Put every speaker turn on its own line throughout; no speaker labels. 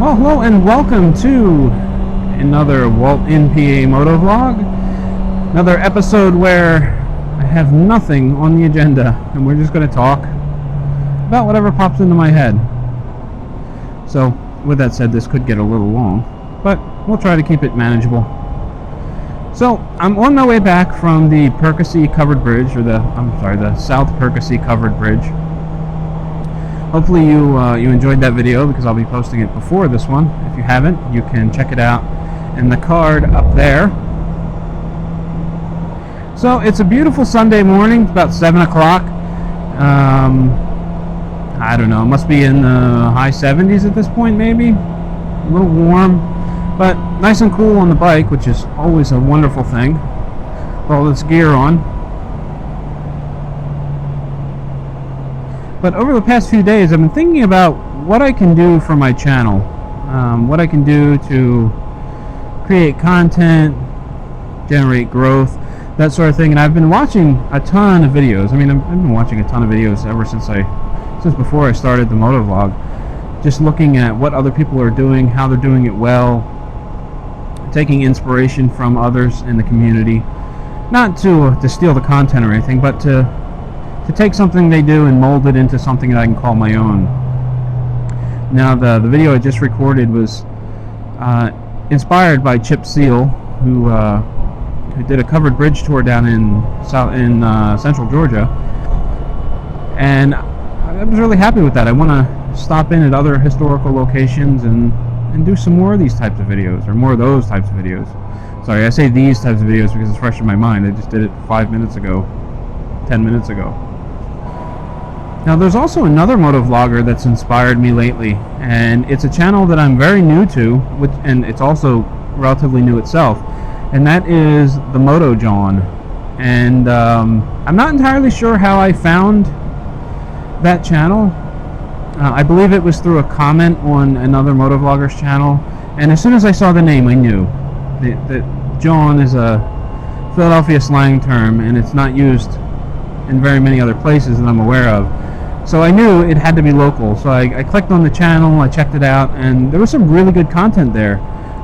Well, hello and welcome to another Walt in PA Motovlog. Another episode where I have nothing on the agenda and we're just going to talk about whatever pops into my head. So, with that said, this could get a little long, but we'll try to keep it manageable. So, I'm on my way back from the Percy Covered Bridge, or the South Percy Covered Bridge. Hopefully you enjoyed that video, because I'll be posting it before this one. If you haven't, you can check it out in the card up there. So it's a beautiful Sunday morning. It's about 7 o'clock. I don't know, it must be in the high 70s at this point, maybe. A little warm, but nice and cool on the bike, which is always a wonderful thing with all this gear on. But over the past few days, I've been thinking about what I can do for my channel, what I can do to create content, generate growth, that sort of thing. And I've been watching a ton of videos. I mean, I've been watching a ton of videos ever since before I started the Motovlog, just looking at what other people are doing, how they're doing it well, taking inspiration from others in the community, not to steal the content or anything, but to take something they do and mold it into something that I can call my own. Now, the video I just recorded was inspired by Chip Seal, who did a covered bridge tour down in central Georgia, and I was really happy with that. I want to stop in at other historical locations and do some more of these types of videos, or more of those types of videos. Sorry, I say these types of videos because it's fresh in my mind. I just did it 5 minutes ago, 10 minutes ago. Now, there's also another motovlogger that's inspired me lately, and it's a channel that I'm very new to, and it's also relatively new itself, and that is the MotoJawn. And I'm not entirely sure how I found that channel. I believe it was through a comment on another motovlogger's channel, and as soon as I saw the name, I knew that Jawn is a Philadelphia slang term, and it's not used in very many other places that I'm aware of. So I knew it had to be local. So I clicked on the channel, I checked it out, and there was some really good content there.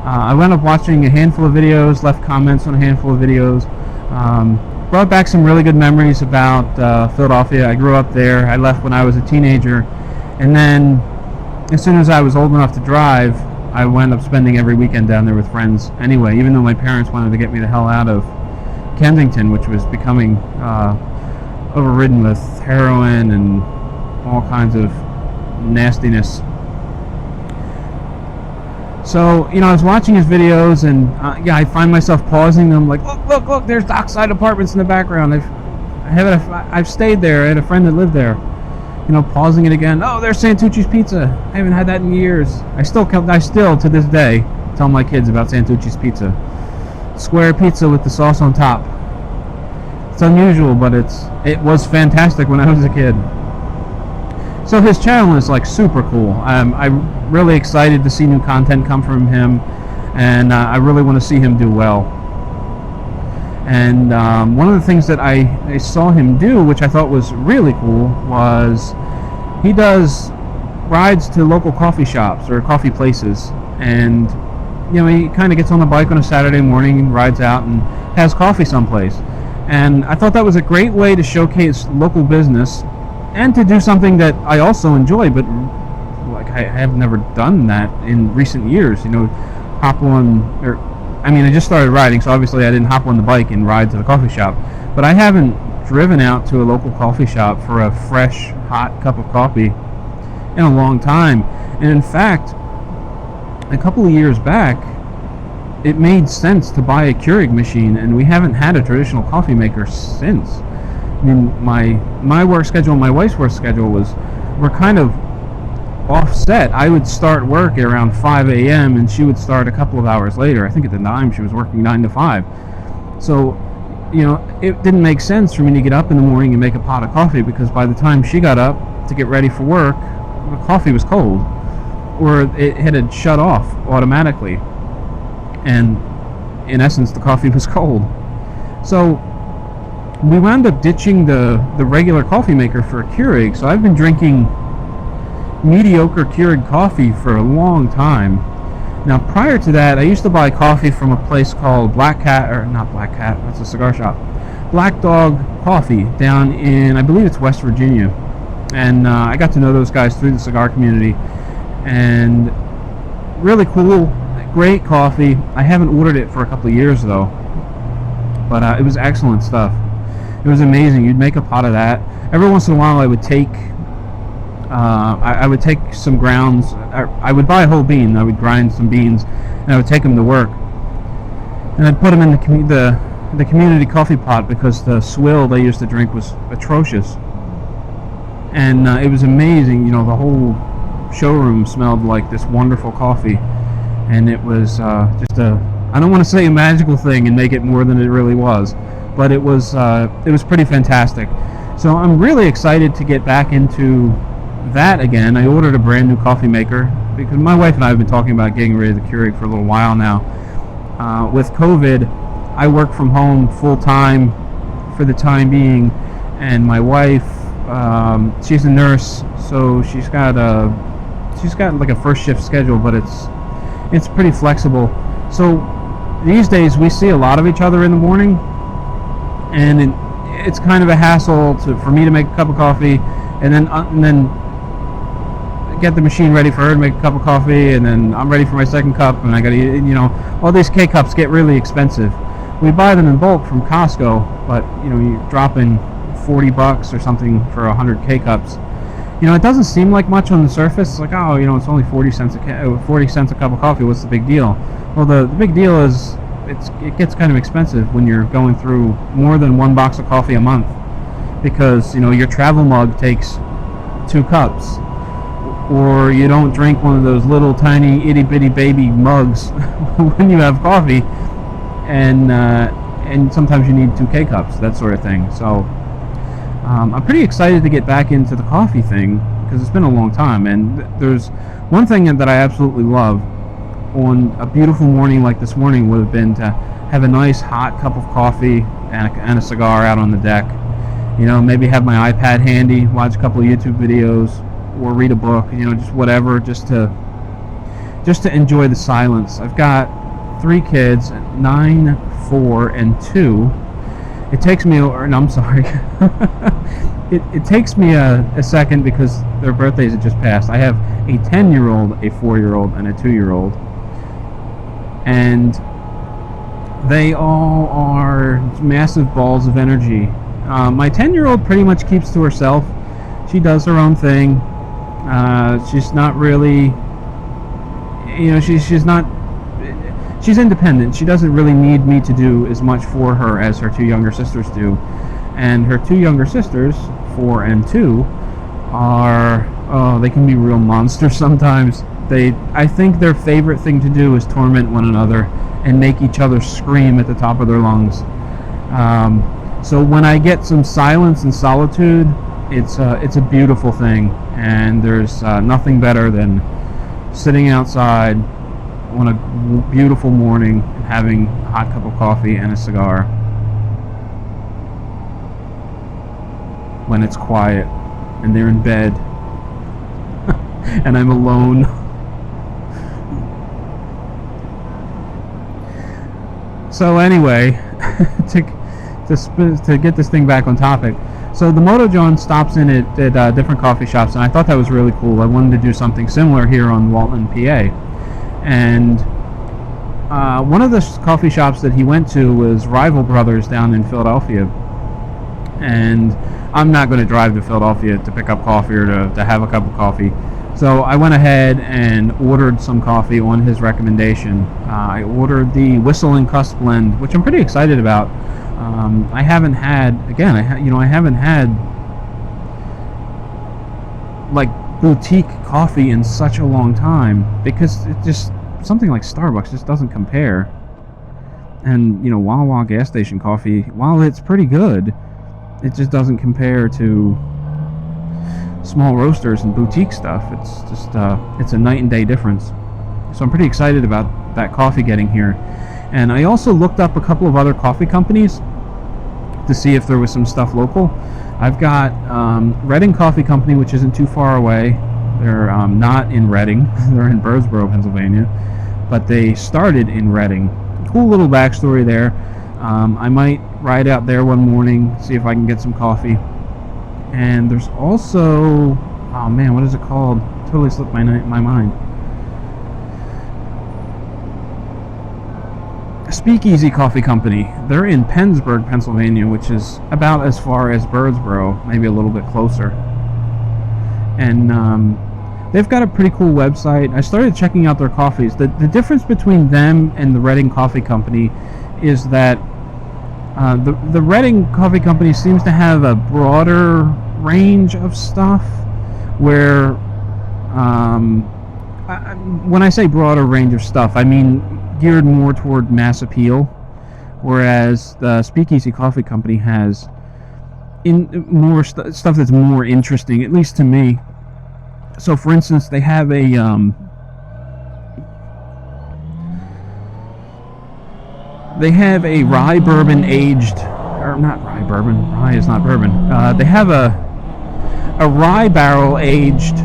I wound up watching a handful of videos, left comments on a handful of videos, brought back some really good memories about Philadelphia. I grew up there. I left when I was a teenager, and then as soon as I was old enough to drive, I wound up spending every weekend down there with friends anyway, even though my parents wanted to get me the hell out of Kensington, which was becoming overridden with heroin and all kinds of nastiness. So, I was watching his videos, and I find myself pausing them, like, look, there's Dockside Apartments in the background. I've stayed there. I had a friend that lived there. Pausing it again. Oh, there's Santucci's Pizza. I haven't had that in years. I still to this day tell my kids about Santucci's Pizza. Square pizza with the sauce on top. It's unusual, but it was fantastic when I was a kid. So his channel is like super cool. I'm really excited to see new content come from him, and I really want to see him do well. And one of the things that I saw him do, which I thought was really cool, was he does rides to local coffee shops or coffee places, and he kind of gets on the bike on a Saturday morning and rides out and has coffee someplace. And I thought that was a great way to showcase local business and to do something that I also enjoy, but I have never done that in recent years. Hop on, I just started riding, so obviously I didn't hop on the bike and ride to the coffee shop. But I haven't driven out to a local coffee shop for a fresh, hot cup of coffee in a long time. And in fact, a couple of years back, it made sense to buy a Keurig machine, and we haven't had a traditional coffee maker since. My work schedule and my wife's work schedule were kind of offset. I would start work at around 5 a.m. and she would start a couple of hours later. I think at the time she was working 9 to 5. So, it didn't make sense for me to get up in the morning and make a pot of coffee, because by the time she got up to get ready for work, the coffee was cold, or it had shut off automatically. And in essence, the coffee was cold. So we wound up ditching the regular coffee maker for a Keurig. So I've been drinking mediocre Keurig coffee for a long time. Now, prior to that, I used to buy coffee from a place called Black Cat, or not Black Cat, that's a cigar shop, Black Dog Coffee down in, I believe it's West Virginia. And I got to know those guys through the cigar community. And really cool, great coffee. I haven't ordered it for a couple of years though. But it was excellent stuff. It was amazing. You'd make a pot of that. Every once in a while I would take I would take some grounds. I would buy a whole bean. I would grind some beans, and I would take them to work. And I'd put them in the community coffee pot because the swill they used to drink was atrocious. And it was amazing. You know, the whole showroom smelled like this wonderful coffee, and it was just I don't want to say a magical thing and make it more than it really was, but it was pretty fantastic. So I'm really excited to get back into that again. I ordered a brand new coffee maker because my wife and I have been talking about getting rid of the Keurig for a little while now. With COVID, I work from home full time for the time being, and my wife, she's a nurse, so she's got like a first shift schedule, but it's pretty flexible. So these days we see a lot of each other in the morning, and it's kind of a hassle for me to make a cup of coffee, and then get the machine ready for her to make a cup of coffee, and then I'm ready for my second cup, and I gotta, you know, all these K-cups get really expensive. We buy them in bulk from Costco, but you know, you're dropping $40 or something for 100 K-cups. You know, it doesn't seem like much on the surface. It's like, oh, you know, it's only 40 cents a cup of coffee. What's the big deal? Well, the big deal is it gets kind of expensive when you're going through more than one box of coffee a month, because you know your travel mug takes 2 cups, or you don't drink one of those little tiny itty bitty baby mugs when you have coffee, and sometimes you need 2 K-cups, that sort of thing. So I'm pretty excited to get back into the coffee thing because it's been a long time. And there's one thing that I absolutely love on a beautiful morning like this morning would have been to have a nice hot cup of coffee and a cigar out on the deck. You know, maybe have my iPad handy, watch a couple of YouTube videos, or read a book. You know, just whatever, just to enjoy the silence. I've got 3 kids, 9, 4, and 2. It takes me, I'm sorry. It takes me a second because their birthdays had just passed. I have a 10-year-old, a 4-year-old, and a 2-year-old. And they all are massive balls of energy. My 10-year-old pretty much keeps to herself. She does her own thing. She's not really, you know, she's independent. She doesn't really need me to do as much for her as her 2 younger sisters do. And her 2 younger sisters, 4 and 2, they can be real monsters sometimes. I think their favorite thing to do is torment one another and make each other scream at the top of their lungs. So when I get some silence and solitude, it's a beautiful thing, and there's nothing better than sitting outside on a beautiful morning and having a hot cup of coffee and a cigar when it's quiet and they're in bed and I'm alone. So anyway, to get this thing back on topic, so the MotoJawn stops in at different coffee shops, and I thought that was really cool. I wanted to do something similar here on Walton, PA. And one of the coffee shops that he went to was Rival Brothers down in Philadelphia. And I'm not going to drive to Philadelphia to pick up coffee or to have a cup of coffee. So I went ahead and ordered some coffee on his recommendation. I ordered the Whistle and Cuss blend, which I'm pretty excited about. I haven't had, again, I haven't had like boutique coffee in such a long time, because it just, something like Starbucks just doesn't compare. And you know, Wawa gas station coffee, while it's pretty good, it just doesn't compare to small roasters and boutique stuff. It's just it's a night and day difference. So I'm pretty excited about that coffee getting here. And I also looked up a couple of other coffee companies to see if there was some stuff local. I've got Reading Coffee Company, which isn't too far away. They're not in Reading. They're in Birdsboro, Pennsylvania, but they started in Reading. Cool little backstory there. I might ride out there one morning, see if I can get some coffee. And there's also, oh man, what is it called? Totally slipped my mind. Speakeasy Coffee Company. They're in Pennsburg, Pennsylvania, which is about as far as Birdsboro, maybe a little bit closer. And they've got a pretty cool website. I started checking out their coffees. The difference between them and the Reading Coffee Company is that the Reading Coffee Company seems to have a broader range of stuff, where when I say broader range of stuff, I mean geared more toward mass appeal, whereas the Speakeasy Coffee Company has more stuff that's more interesting, at least to me. So, for instance, they have a rye bourbon aged, or not rye bourbon. Rye is not bourbon. They have a rye barrel aged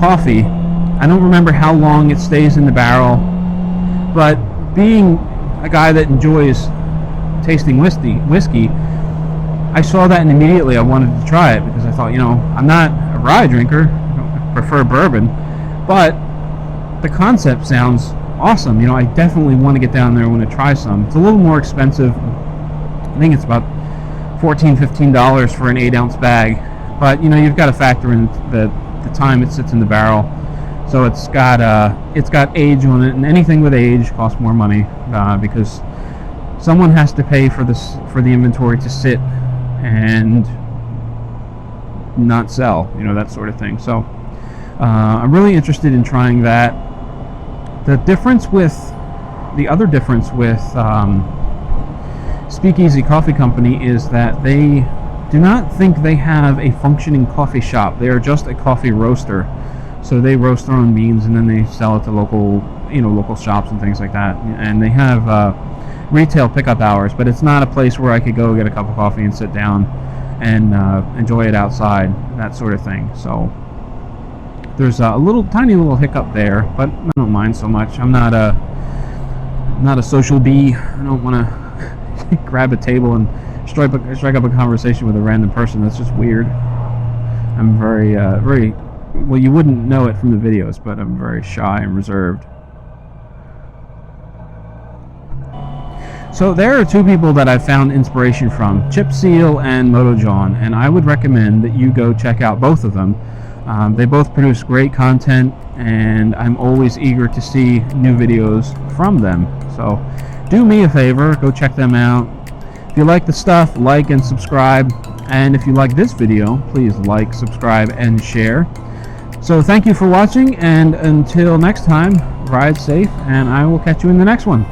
coffee. I don't remember how long it stays in the barrel. But being a guy that enjoys tasting whiskey, I saw that and immediately I wanted to try it, because I thought, I'm not a rye drinker, I prefer bourbon, but the concept sounds awesome. I definitely want to get down there and want to try some. It's a little more expensive. I think it's about $14-15 for an 8-ounce bag, but you've got to factor in the time it sits in the barrel. So it's got age on it, and anything with age costs more money, because someone has to pay for the inventory to sit and not sell, that sort of thing. So I'm really interested in trying that. The other difference with Speakeasy Coffee Company is that they do not think they have a functioning coffee shop. They are just a coffee roaster. So they roast their own beans and then they sell it to local shops and things like that. And they have retail pickup hours, but it's not a place where I could go get a cup of coffee and sit down and enjoy it outside, that sort of thing. So there's a tiny little hiccup there, but I don't mind so much. I'm not a social bee. I don't want to grab a table and strike up a conversation with a random person. That's just weird. I'm very well, you wouldn't know it from the videos, but I'm very shy and reserved. So there are two people that I've found inspiration from, Chip Seal and MotoJawn, and I would recommend that you go check out both of them. They both produce great content, and I'm always eager to see new videos from them. So do me a favor, go check them out. If you like the stuff, like and subscribe. And if you like this video, please like, subscribe, and share. So thank you for watching, and until next time, ride safe, and I will catch you in the next one.